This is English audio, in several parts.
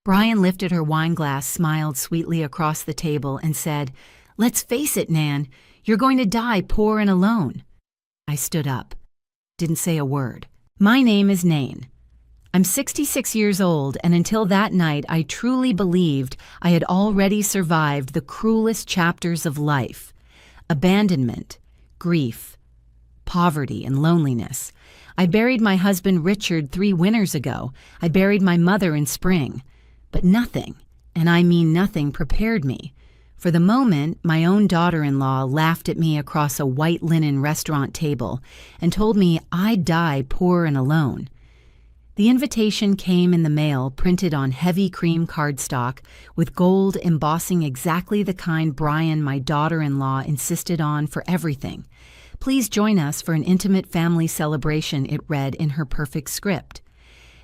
Brian lifted her wine glass, smiled sweetly across the table, and said, "Let's face it, Nan, you're going to die poor and alone." I stood up. Didn't say a word. "My name is Nan. I'm 66 years old, and until that night I truly believed I had already survived the cruelest chapters of life. Abandonment, grief, poverty, and loneliness. I buried my husband Richard 3 winters ago. I buried my mother in spring. But nothing, and I mean nothing, prepared me. For the moment, my own daughter-in-law laughed at me across a white linen restaurant table and told me I'd die poor and alone. The invitation came in the mail, printed on heavy cream cardstock, with gold embossing exactly the kind Brian, my daughter-in-law, insisted on for everything. "Please join us for an intimate family celebration," it read in her perfect script.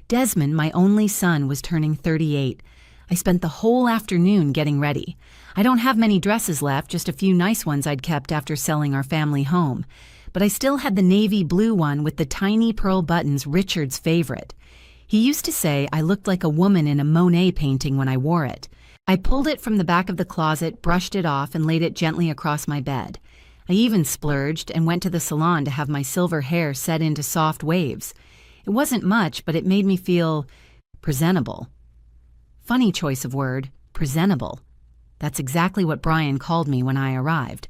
Desmond, my only son, was turning 38. I spent the whole afternoon getting ready. I don't have many dresses left, just a few nice ones I'd kept after selling our family home. But I still had the navy blue one with the tiny pearl buttons, Richard's favorite. He used to say I looked like a woman in a Monet painting when I wore it. I pulled it from the back of the closet, brushed it off, and laid it gently across my bed. I even splurged and went to the salon to have my silver hair set into soft waves. It wasn't much, but it made me feel presentable. Funny choice of word, presentable. That's exactly what Brian called me when I arrived.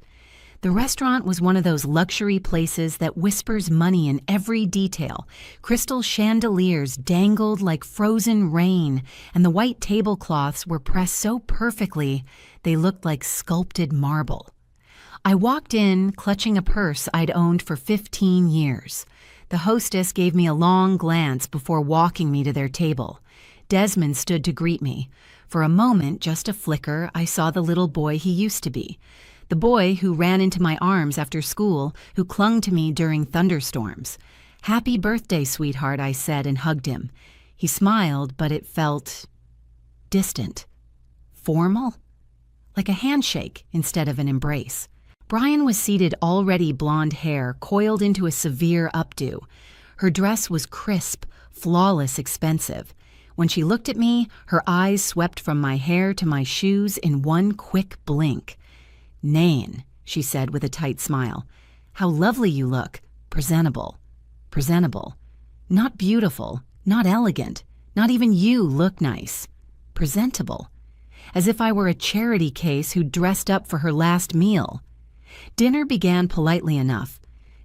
The restaurant was one of those luxury places that whispers money in every detail. Crystal chandeliers dangled like frozen rain, and the white tablecloths were pressed so perfectly they looked like sculpted marble. I walked in, clutching a purse I'd owned for 15 years. The hostess gave me a long glance before walking me to their table. Desmond stood to greet me. For a moment, just a flicker, I saw the little boy he used to be. The boy who ran into my arms after school, who clung to me during thunderstorms. "Happy birthday, sweetheart," I said and hugged him. He smiled, but it felt distant. Formal? Like a handshake instead of an embrace. Brian was seated, already blonde hair, coiled into a severe updo. Her dress was crisp, flawless, expensive. When she looked at me, her eyes swept from my hair to my shoes in one quick blink. "Nan," she said with a tight smile. "How lovely you look. Presentable. Presentable. Not beautiful, not elegant, not even you look nice. Presentable. As if I were a charity case who dressed up for her last meal." Dinner began politely enough.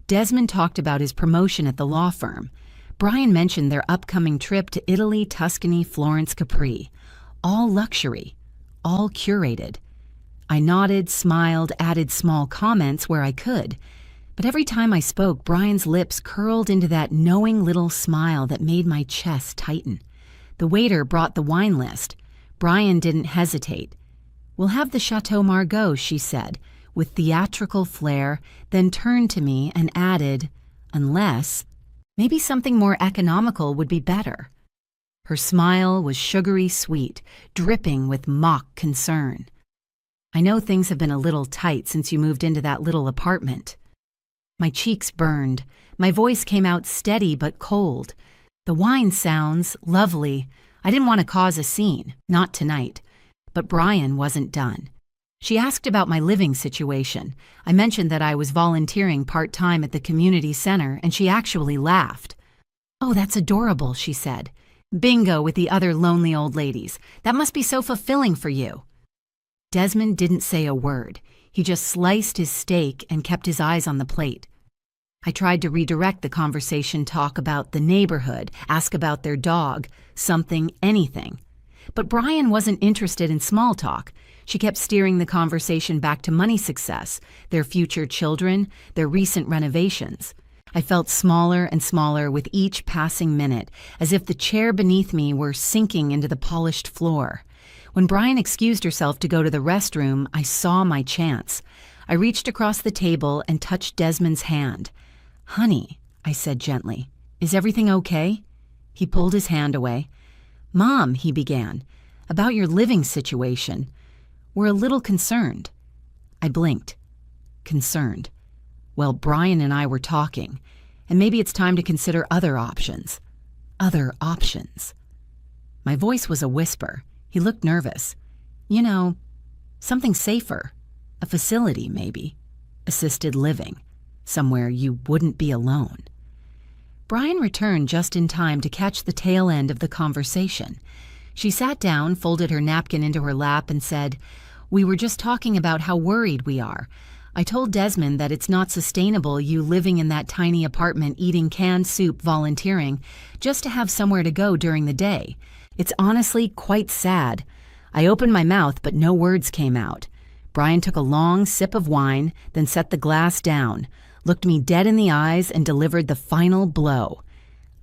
Desmond talked about his promotion at the law firm. Brian mentioned their upcoming trip to Italy, Tuscany, Florence, Capri. All luxury, all curated. I nodded, smiled, added small comments where I could. But every time I spoke, Brian's lips curled into that knowing little smile that made my chest tighten. The waiter brought the wine list. Brian didn't hesitate. "We'll have the Chateau Margaux," she said, with theatrical flair, then turned to me and added, "unless, maybe something more economical would be better." Her smile was sugary sweet, dripping with mock concern. "I know things have been a little tight since you moved into that little apartment." My cheeks burned. My voice came out steady but cold. "The wine sounds lovely. I didn't want to cause a scene, not tonight." But Brian wasn't done. She asked about my living situation. I mentioned that I was volunteering part-time at the community center, and she actually laughed. "Oh, that's adorable," she said. "Bingo with the other lonely old ladies. That must be so fulfilling for you." Desmond didn't say a word. He just sliced his steak and kept his eyes on the plate. I tried to redirect the conversation, talk about the neighborhood, ask about their dog, something, anything. But Brian wasn't interested in small talk. She kept steering the conversation back to money success, their future children, their recent renovations. I felt smaller and smaller with each passing minute, as if the chair beneath me were sinking into the polished floor. When Brian excused herself to go to the restroom, I saw my chance. I reached across the table and touched Desmond's hand. "Honey," I said gently, "is everything okay?" He pulled his hand away. "Mom," he began, "about your living situation. We're a little concerned." I blinked. Concerned. Well, Brian and I were talking, and maybe it's time to consider other options. Other options. My voice was a whisper. He looked nervous. You know, something safer. A facility, maybe. Assisted living. Somewhere you wouldn't be alone. Brian returned just in time to catch the tail end of the conversation. She sat down, folded her napkin into her lap, and said, "We were just talking about how worried we are. I told Desmond that it's not sustainable you living in that tiny apartment eating canned soup volunteering just to have somewhere to go during the day. It's honestly quite sad." I opened my mouth, but no words came out. Brian took a long sip of wine, then set the glass down, looked me dead in the eyes, and delivered the final blow.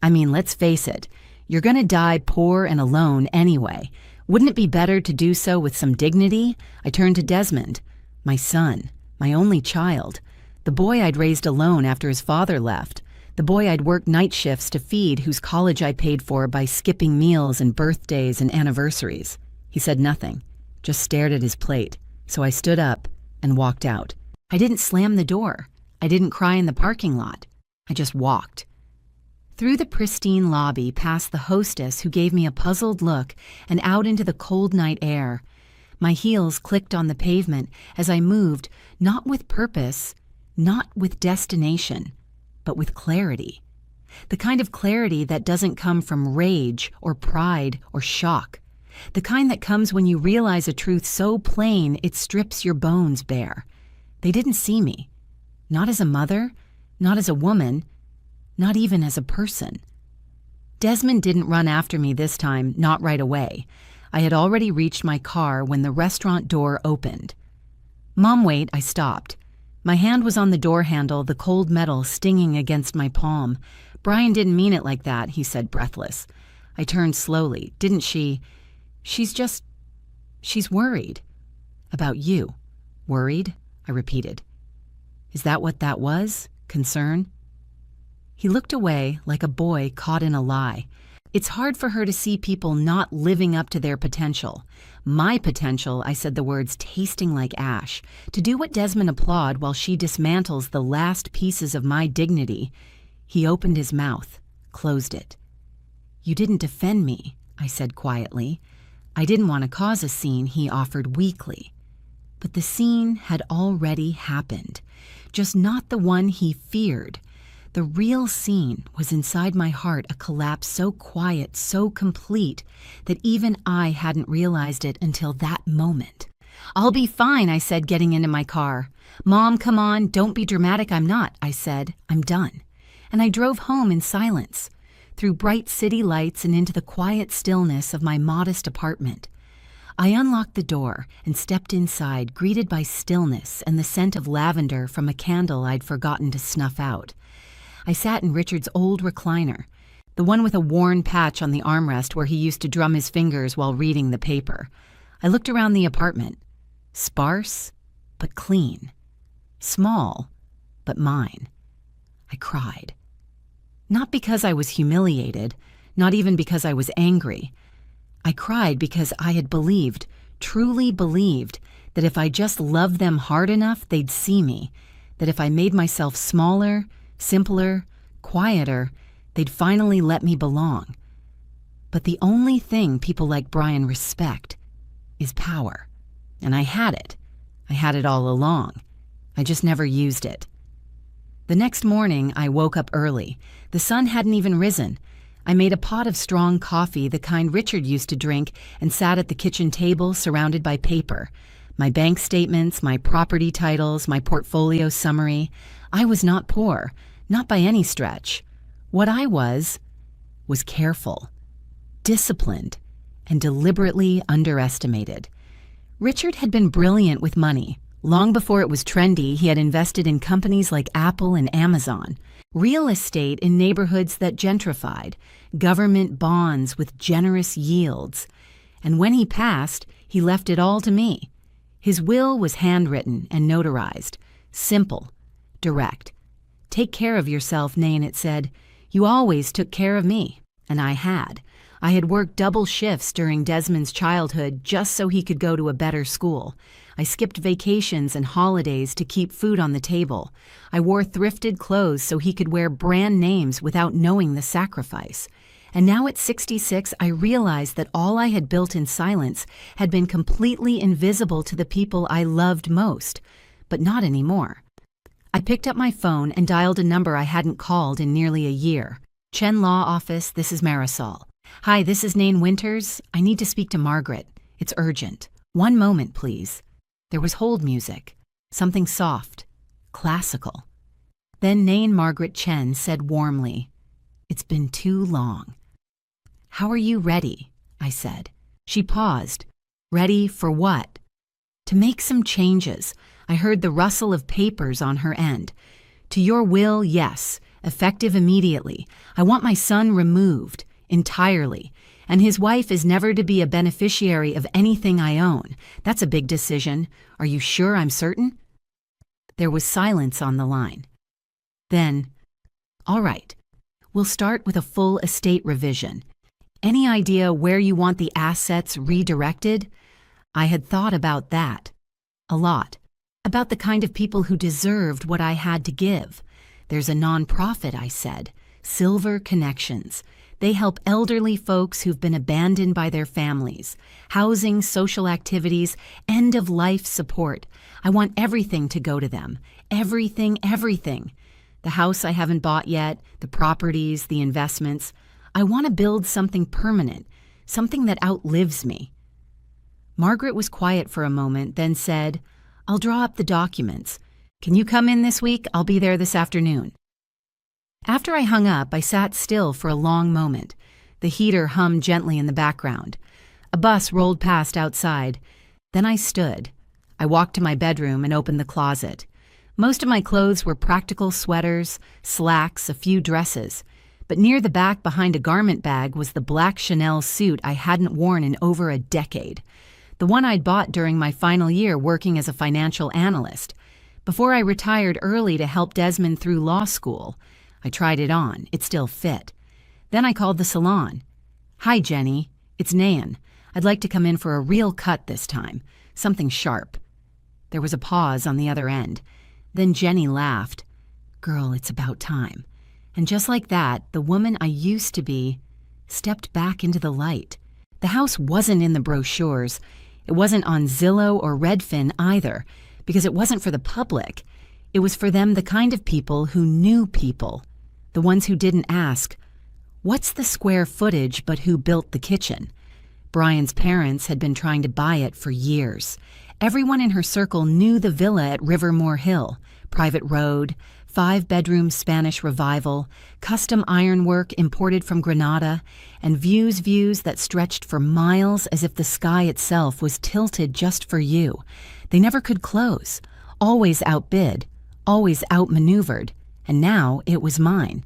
I mean, let's face it, you're gonna die poor and alone anyway. Wouldn't it be better to do so with some dignity? I turned to Desmond, my son, my only child, the boy I'd raised alone after his father left, the boy I'd worked night shifts to feed, whose college I paid for by skipping meals and birthdays and anniversaries. He said nothing, just stared at his plate, so I stood up and walked out. I didn't slam the door. I didn't cry in the parking lot. I just walked. Through the pristine lobby, past the hostess who gave me a puzzled look, and out into the cold night air. My heels clicked on the pavement as I moved, not with purpose, not with destination, but with clarity. The kind of clarity that doesn't come from rage or pride or shock. The kind that comes when you realize a truth so plain it strips your bones bare. They didn't see me. Not as a mother, not as a woman, not even as a person. Desmond didn't run after me this time, not right away. I had already reached my car when the restaurant door opened. "Mom, wait," I stopped. My hand was on the door handle, the cold metal stinging against my palm. "Brian didn't mean it like that," he said, breathless. I turned slowly. "Didn't she? She's worried. About you." "Worried?" I repeated. "Is that what that was? Concern?" He looked away like a boy caught in a lie. "It's hard for her to see people not living up to their potential. My potential," I said the words tasting like ash, "to do what Desmond applauded while she dismantles the last pieces of my dignity." He opened his mouth, closed it. "You didn't defend me," I said quietly. "I didn't want to cause a scene," he offered weakly. But the scene had already happened, just not the one he feared. The real scene was inside my heart, a collapse so quiet, so complete, that even I hadn't realized it until that moment. "I'll be fine," I said, getting into my car. "Mom, come on, don't be dramatic." "I'm not," I said. "I'm done." And I drove home in silence, through bright city lights and into the quiet stillness of my modest apartment. I unlocked the door and stepped inside, greeted by stillness and the scent of lavender from a candle I'd forgotten to snuff out. I sat in Richard's old recliner, the one with a worn patch on the armrest where he used to drum his fingers while reading the paper. I looked around the apartment. Sparse, but clean. Small, but mine. I cried. Not because I was humiliated, not even because I was angry. I cried because I had believed, truly believed, that if I just loved them hard enough, they'd see me, that if I made myself smaller, simpler, quieter, they'd finally let me belong. But the only thing people like Brian respect is power. And I had it. I had it all along. I just never used it. The next morning, I woke up early. The sun hadn't even risen. I made a pot of strong coffee, the kind Richard used to drink, and sat at the kitchen table surrounded by paper. My bank statements, my property titles, my portfolio summary. I was not poor, not by any stretch. What I was careful, disciplined, and deliberately underestimated. Richard had been brilliant with money. Long before it was trendy, he had invested in companies like Apple and Amazon, real estate in neighborhoods that gentrified, government bonds with generous yields. And when he passed, he left it all to me. His will was handwritten and notarized, simple, direct. "Take care of yourself, Nain," it said. "You always took care of me." And I had. I had worked double shifts during Desmond's childhood just so he could go to a better school. I skipped vacations and holidays to keep food on the table. I wore thrifted clothes so he could wear brand names without knowing the sacrifice. And now at 66, I realized that all I had built in silence had been completely invisible to the people I loved most, but not anymore. I picked up my phone and dialed a number I hadn't called in nearly a year. Chen Law Office, this is Marisol. Hi, this is Nain Winters. I need to speak to Margaret. It's urgent. One moment, please. There was hold music. Something soft. Classical. Then Nain Margaret Chen said warmly, "It's been too long." "How are you ready?" I said. She paused. "Ready for what?" "To make some changes." I heard the rustle of papers on her end. "To your will, yes. Effective immediately. I want my son removed, entirely. And his wife is never to be a beneficiary of anything I own. That's a big decision. Are you sure I'm certain?" There was silence on the line. Then, "All right. We'll start with a full estate revision. Any idea where you want the assets redirected?" I had thought about that. A lot. About the kind of people who deserved what I had to give. "There's a nonprofit," I said. "Silver Connections. They help elderly folks who've been abandoned by their families. Housing, social activities, end-of-life support. I want everything to go to them. Everything, everything. The house I haven't bought yet, the properties, the investments. I want to build something permanent, something that outlives me." Margaret was quiet for a moment, then said, "I'll draw up the documents. Can you come in this week? I'll be there this afternoon." After I hung up, I sat still for a long moment. The heater hummed gently in the background. A bus rolled past outside. Then I stood. I walked to my bedroom and opened the closet. Most of my clothes were practical sweaters, slacks, a few dresses. But near the back behind a garment bag was the black Chanel suit I hadn't worn in over a decade. The one I'd bought during my final year working as a financial analyst. Before I retired early to help Desmond through law school. I tried it on. It still fit. Then I called the salon. "Hi, Jenny. It's Nan. I'd like to come in for a real cut this time. Something sharp." There was a pause on the other end. Then Jenny laughed. "Girl, it's about time." And just like that, the woman I used to be stepped back into the light. The house wasn't in the brochures. It wasn't on Zillow or Redfin either, because it wasn't for the public. It was for them, the kind of people who knew people. The ones who didn't ask, "What's the square footage but who built the kitchen?" Brian's parents had been trying to buy it for years. Everyone in her circle knew the villa at Rivermore Hill, private road, 5-bedroom Spanish revival, custom ironwork imported from Granada, and views that stretched for miles as if the sky itself was tilted just for you. They never could close, always outbid, always outmaneuvered, and now it was mine.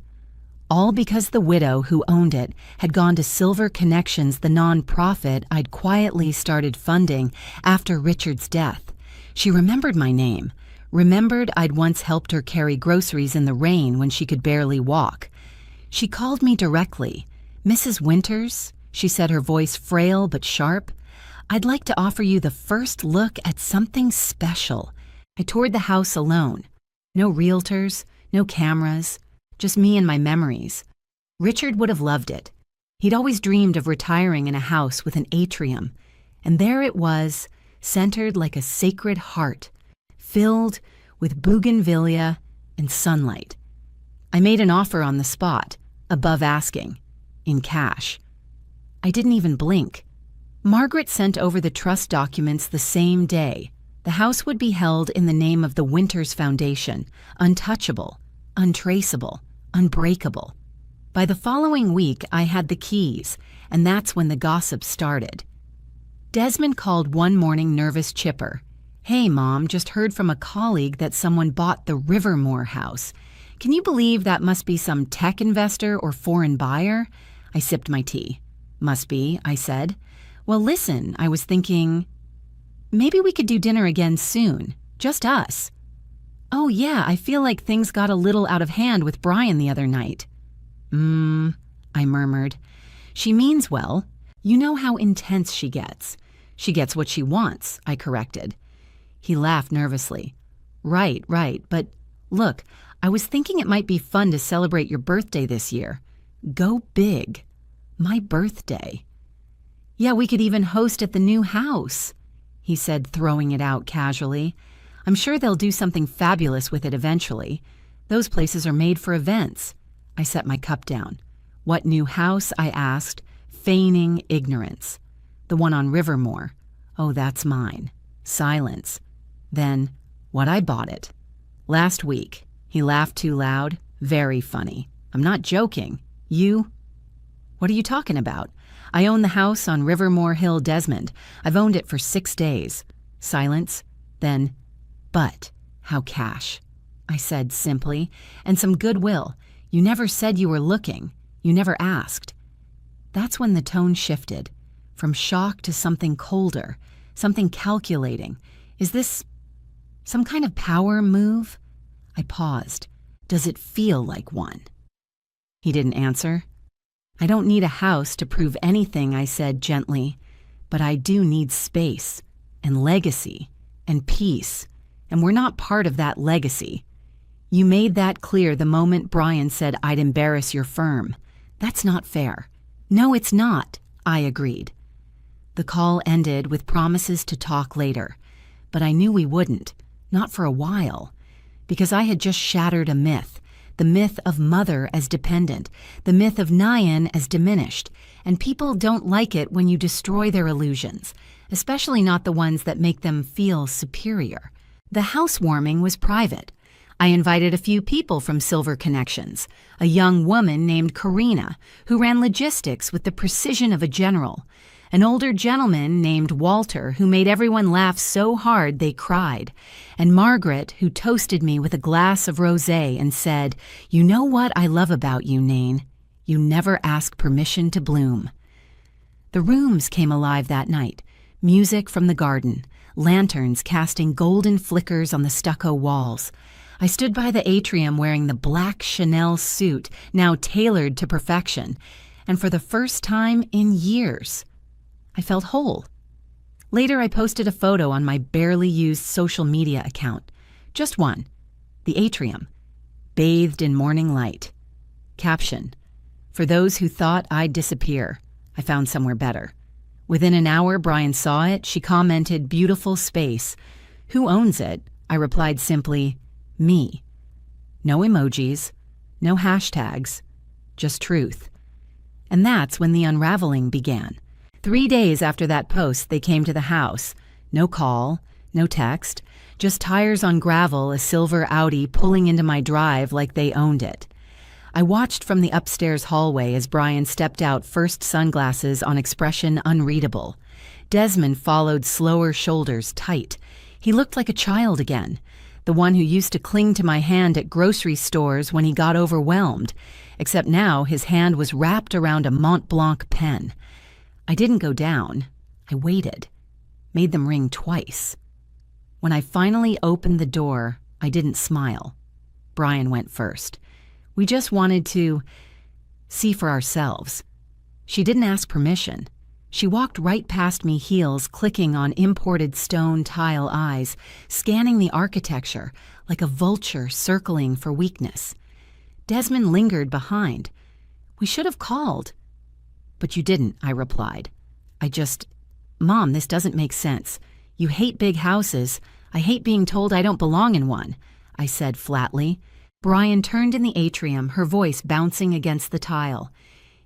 All because the widow who owned it had gone to Silver Connections, the nonprofit I'd quietly started funding after Richard's death. She remembered my name, remembered I'd once helped her carry groceries in the rain when she could barely walk. She called me directly. "Mrs. Winters," she said, her voice frail but sharp, "I'd like to offer you the first look at something special." I toured the house alone. No realtors, no cameras, just me and my memories. Richard would have loved it. He'd always dreamed of retiring in a house with an atrium, and there it was, centered like a sacred heart, filled with bougainvillea and sunlight. I made an offer on the spot, above asking, in cash. I didn't even blink. Margaret sent over the trust documents the same day. The house would be held in the name of the Winters Foundation, untouchable, untraceable, unbreakable. By the following week, I had the keys, and that's when the gossip started. Desmond called one morning nervous chipper. "Hey, Mom, just heard from a colleague that someone bought the Rivermore house. Can you believe that must be some tech investor or foreign buyer?" I sipped my tea. "Must be," I said. "Well, listen, I was thinking, maybe we could do dinner again soon, just us." "Oh yeah, I feel like things got a little out of hand with Brian the other night." I murmured. "She means well. You know how intense she gets." "She gets what she wants," I corrected. He laughed nervously. Right, but look, I was thinking it might be fun to celebrate your birthday this year. Go big." My birthday. Yeah, we could even host at the new house, he said, throwing it out casually. I'm sure they'll do something fabulous with it eventually. Those places are made for events. I set my cup down. What new house? I asked, feigning ignorance. The one on Rivermore. Oh, that's mine. Silence. Then, what? I bought it. Last week. He laughed too loud. Very funny. I'm not joking. You? What are you talking about? I own the house on Rivermore Hill, Desmond. I've owned it for 6 days. Silence. Then, but how cash? I said simply, and some goodwill. You never said you were looking. You never asked. That's when the tone shifted, from shock to something colder, something calculating. Is this some kind of power move? I paused. Does it feel like one? He didn't answer. I don't need a house to prove anything, I said gently, but I do need space and legacy and peace, and we're not part of that legacy. You made that clear the moment Brian said I'd embarrass your firm. That's not fair. No, it's not, I agreed. The call ended with promises to talk later, but I knew we wouldn't, not for a while, because I had just shattered a myth, the myth of mother as dependent, the myth of Nyan as diminished, and people don't like it when you destroy their illusions, especially not the ones that make them feel superior. The housewarming was private. I invited a few people from Silver Connections, a young woman named Karina, who ran logistics with the precision of a general, an older gentleman named Walter, who made everyone laugh so hard they cried, and Margaret, who toasted me with a glass of rosé and said, "You know what I love about you, Nain? You never ask permission to bloom." The rooms came alive that night, music from the garden, lanterns casting golden flickers on the stucco walls. I stood by the atrium wearing the black Chanel suit, now tailored to perfection, and for the first time in years, I felt whole. Later, I posted a photo on my barely used social media account. Just one. The atrium. Bathed in morning light. Caption: for those who thought I'd disappear, I found somewhere better. Within an hour, Brian saw it. She commented, "Beautiful space. Who owns it?" I replied simply, "Me." No emojis, no hashtags, just truth. And that's when the unraveling began. 3 days after that post, they came to the house. No call, no text, just tires on gravel, a silver Audi pulling into my drive like they owned it. I watched from the upstairs hallway as Brian stepped out, first sunglasses on expression unreadable. Desmond followed, slower shoulders tight. He looked like a child again, the one who used to cling to my hand at grocery stores when he got overwhelmed, except now his hand was wrapped around a Mont Blanc pen. I didn't go down. I waited. Made them ring twice. When I finally opened the door, I didn't smile. Brian went first. We just wanted to see for ourselves. She didn't ask permission. She walked right past me, heels clicking on imported stone tile eyes, scanning the architecture like a vulture circling for weakness. Desmond lingered behind. We should have called. But you didn't, I replied. Mom, this doesn't make sense. You hate big houses. I hate being told I don't belong in one, I said flatly. Brian turned in the atrium, her voice bouncing against the tile.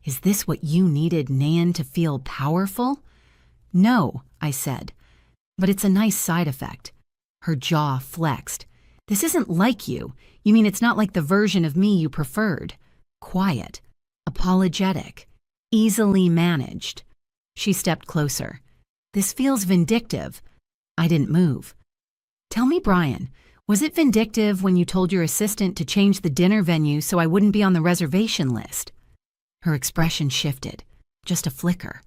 Is this what you needed Nain to feel powerful? No, I said. But it's a nice side effect. Her jaw flexed. This isn't like you. You mean it's not like the version of me you preferred? Quiet, apologetic, easily managed. She stepped closer. This feels vindictive. I didn't move. Tell me, Brian, was it vindictive when you told your assistant to change the dinner venue so I wouldn't be on the reservation list? Her expression shifted, just a flicker,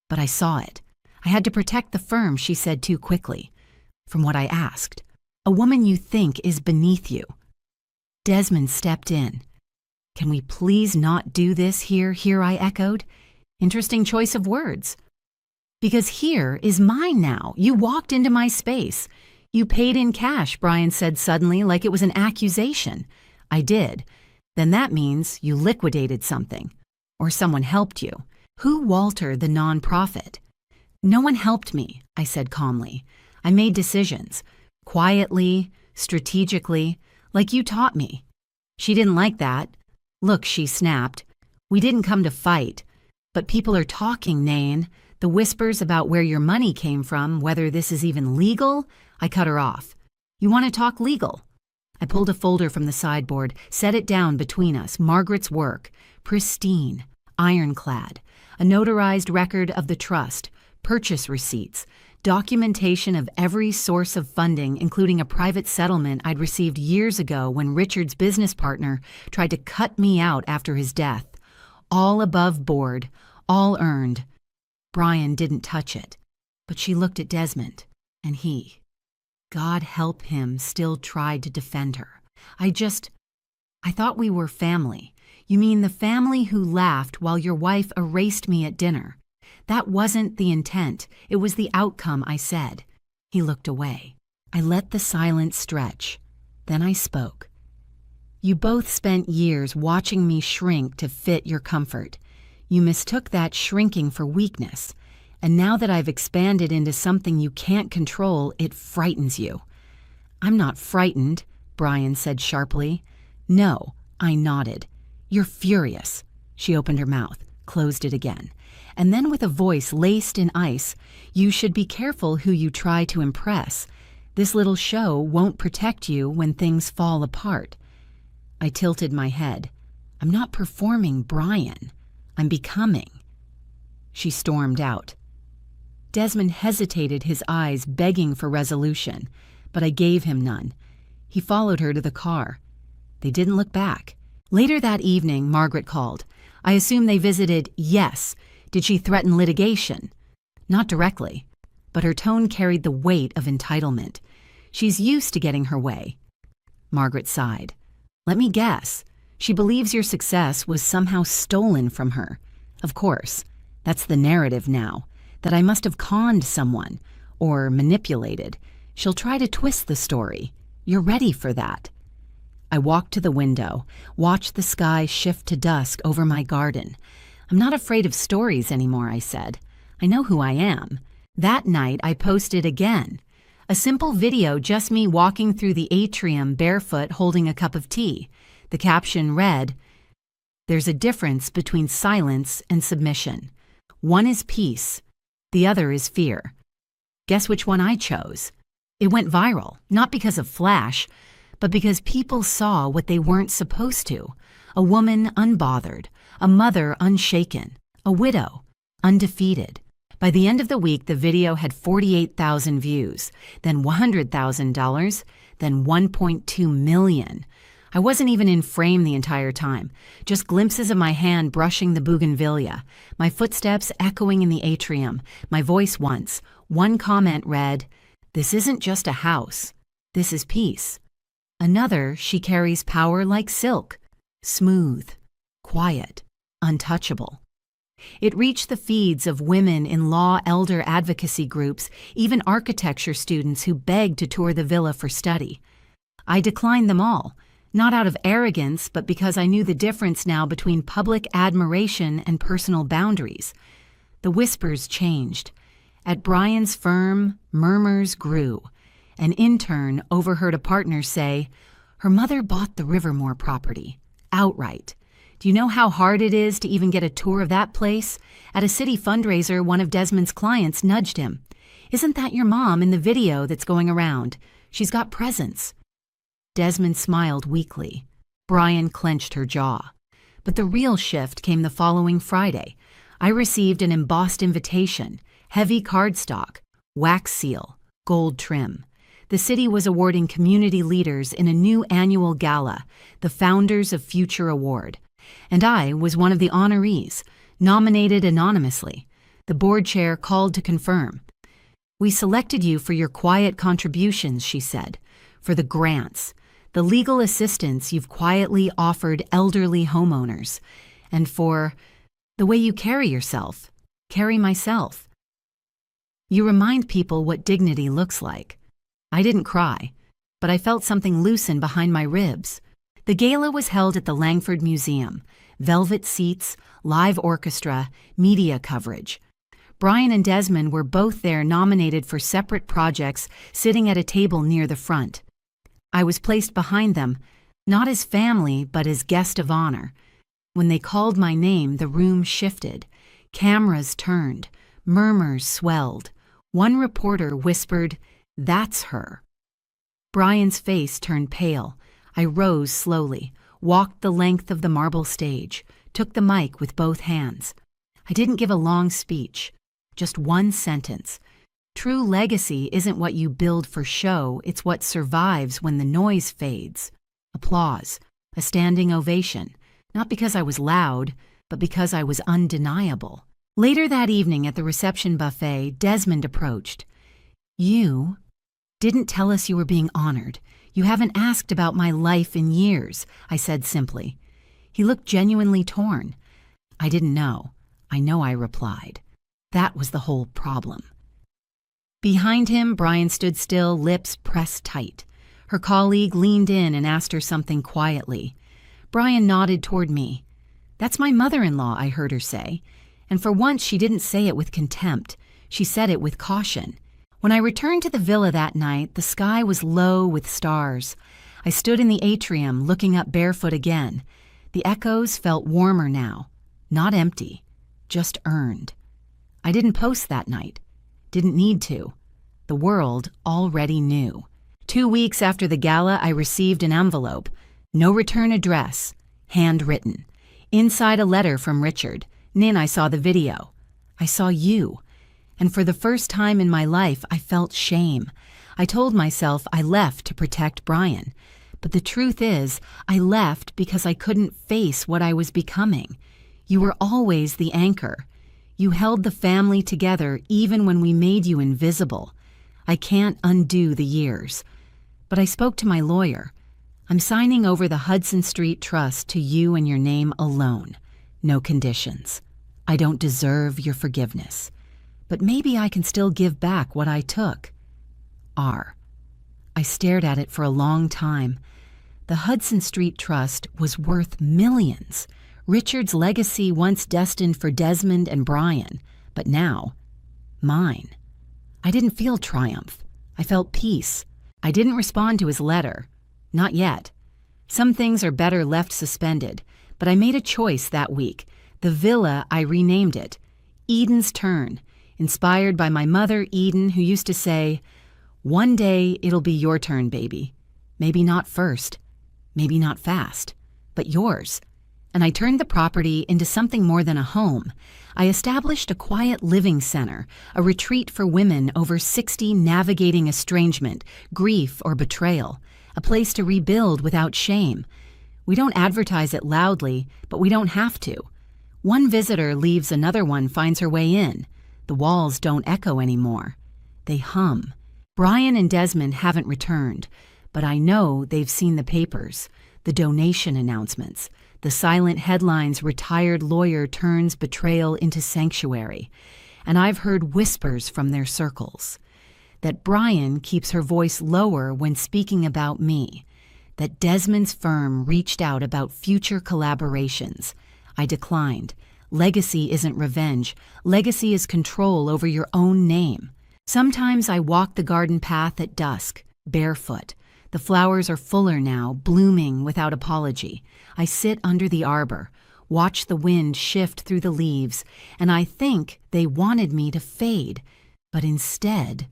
but I saw it. I had to protect the firm, she said too quickly. From what I asked, a woman you think is beneath you. Desmond stepped in. Can we please not do this here, I echoed. Interesting choice of words. Because here is mine now. You walked into my space. You paid in cash, Brian said suddenly, like it was an accusation. I did. Then that means you liquidated something. Or someone helped you. Who Walter, the nonprofit? No one helped me, I said calmly. I made decisions. Quietly, strategically, like you taught me. She didn't like that. Look, she snapped. We didn't come to fight. But people are talking, Nain. The whispers about where your money came from, whether this is even legal. I cut her off. You want to talk legal? I pulled a folder from the sideboard, set it down between us, Margaret's work. Pristine, ironclad. A notarized record of the trust, purchase receipts, documentation of every source of funding, including a private settlement I'd received years ago when Richard's business partner tried to cut me out after his death. All above board, all earned. Brian didn't touch it, but she looked at Desmond, and he, God help him, still tried to defend her. I thought we were family. You mean the family who laughed while your wife erased me at dinner? That wasn't the intent. It was the outcome, I said. He looked away. I let the silence stretch. Then I spoke. You both spent years watching me shrink to fit your comfort. You mistook that shrinking for weakness. And now that I've expanded into something you can't control, it frightens you. I'm not frightened, Brian said sharply. No, I nodded. You're furious. She opened her mouth, closed it again. And then with a voice laced in ice, you should be careful who you try to impress. This little show won't protect you when things fall apart. I tilted my head. I'm not performing Brian. I'm becoming. She stormed out. Desmond hesitated, his eyes begging for resolution, but I gave him none. He followed her to the car. They didn't look back. Later that evening, Margaret called. I assume they visited, yes. Did she threaten litigation? Not directly, but her tone carried the weight of entitlement. She's used to getting her way. Margaret sighed. Let me guess. She believes your success was somehow stolen from her. Of course, that's the narrative now, that I must have conned someone or manipulated. She'll try to twist the story. You're ready for that. I walked to the window, watched the sky shift to dusk over my garden. I'm not afraid of stories anymore, I said. I know who I am. That night, I posted again. A simple video, just me walking through the atrium barefoot holding a cup of tea. The caption read, There's a difference between silence and submission. One is peace. The other is fear. Guess which one I chose? It went viral, not because of Flash, but because people saw what they weren't supposed to. A woman unbothered, a mother unshaken, a widow undefeated. By the end of the week, the video had 48,000 views, then $100,000, then 1.2 million. I wasn't even in frame the entire time, just glimpses of my hand brushing the bougainvillea, my footsteps echoing in the atrium, my voice once. One comment read, This isn't just a house. This is peace. Another, she carries power like silk, smooth, quiet, untouchable. It reached the feeds of women in law elder advocacy groups, even architecture students who begged to tour the villa for study. I declined them all, not out of arrogance, but because I knew the difference now between public admiration and personal boundaries. The whispers changed. At Brian's firm, murmurs grew. An intern overheard a partner say, Her mother bought the Rivermore property, outright. Do you know how hard it is to even get a tour of that place? At a city fundraiser, one of Desmond's clients nudged him. Isn't that your mom in the video that's going around? She's got presence. Desmond smiled weakly. Brian clenched her jaw. But the real shift came the following Friday. I received an embossed invitation, heavy cardstock, wax seal, gold trim. The city was awarding community leaders in a new annual gala, the Founders of Future Award. And I was one of the honorees, nominated anonymously. The board chair called to confirm. We selected you for your quiet contributions, she said, for the grants, the legal assistance you've quietly offered elderly homeowners, and for the way you carry yourself, carry myself. You remind people what dignity looks like. I didn't cry, but I felt something loosen behind my ribs. The gala was held at the Langford Museum. Velvet seats, live orchestra, media coverage. Brian and Desmond were both there, nominated for separate projects, sitting at a table near the front. I was placed behind them, not as family, but as guest of honor. When they called my name, the room shifted. Cameras turned. Murmurs swelled. One reporter whispered, "That's her." Brian's face turned pale. I rose slowly, walked the length of the marble stage, took the mic with both hands. I didn't give a long speech, just one sentence. True legacy isn't what you build for show, it's what survives when the noise fades. Applause, a standing ovation, not because I was loud, but because I was undeniable. Later that evening at the reception buffet, Desmond approached. "You didn't tell us you were being honored. You haven't asked about my life in years," I said simply. He looked genuinely torn. "I didn't know. I know," I replied. That was the whole problem. Behind him, Brian stood still, lips pressed tight. Her colleague leaned in and asked her something quietly. Brian nodded toward me. "That's my mother-in-law," I heard her say. And for once she didn't say it with contempt. She said it with caution. When I returned to the villa that night, the sky was low with stars. I stood in the atrium, looking up barefoot again. The echoes felt warmer now. Not empty, just earned. I didn't post that night. Didn't need to. The world already knew. 2 weeks after the gala, I received an envelope. No return address. Handwritten. Inside a letter from Richard. Nin, I saw the video. I saw you. And for the first time in my life, I felt shame. I told myself I left to protect Brian. But the truth is, I left because I couldn't face what I was becoming. You were always the anchor. You held the family together even when we made you invisible. I can't undo the years. But I spoke to my lawyer. I'm signing over the Hudson Street Trust to you and your name alone. No conditions. I don't deserve your forgiveness. But maybe I can still give back what I took. R. I stared at it for a long time. The Hudson Street Trust was worth millions. Richard's legacy once destined for Desmond and Brian, but now, mine. I didn't feel triumph. I felt peace. I didn't respond to his letter. Not yet. Some things are better left suspended, but I made a choice that week. The villa, I renamed it. Eden's Turn, inspired by my mother, Eden, who used to say, "One day it'll be your turn, baby. Maybe not first, maybe not fast, but yours." And I turned the property into something more than a home. I established a quiet living center, a retreat for women over 60 navigating estrangement, grief, or betrayal, a place to rebuild without shame. We don't advertise it loudly, but we don't have to. One visitor leaves, another one finds her way in. The walls don't echo anymore. They hum. Brian and Desmond haven't returned, but I know they've seen the papers, the donation announcements, the silent headlines, "Retired lawyer turns betrayal into sanctuary." And I've heard whispers from their circles. That Brian keeps her voice lower when speaking about me. That Desmond's firm reached out about future collaborations. I declined. Legacy isn't revenge. Legacy is control over your own name. Sometimes I walk the garden path at dusk, barefoot. The flowers are fuller now, blooming without apology. I sit under the arbor, watch the wind shift through the leaves, and I think they wanted me to fade, but instead,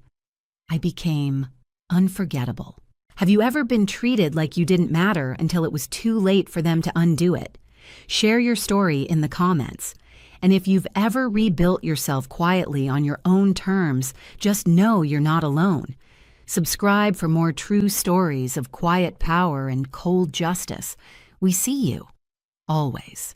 I became unforgettable. Have you ever been treated like you didn't matter until it was too late for them to undo it? Share your story in the comments. And if you've ever rebuilt yourself quietly on your own terms, just know you're not alone. Subscribe for more true stories of quiet power and cold justice. We see you, always.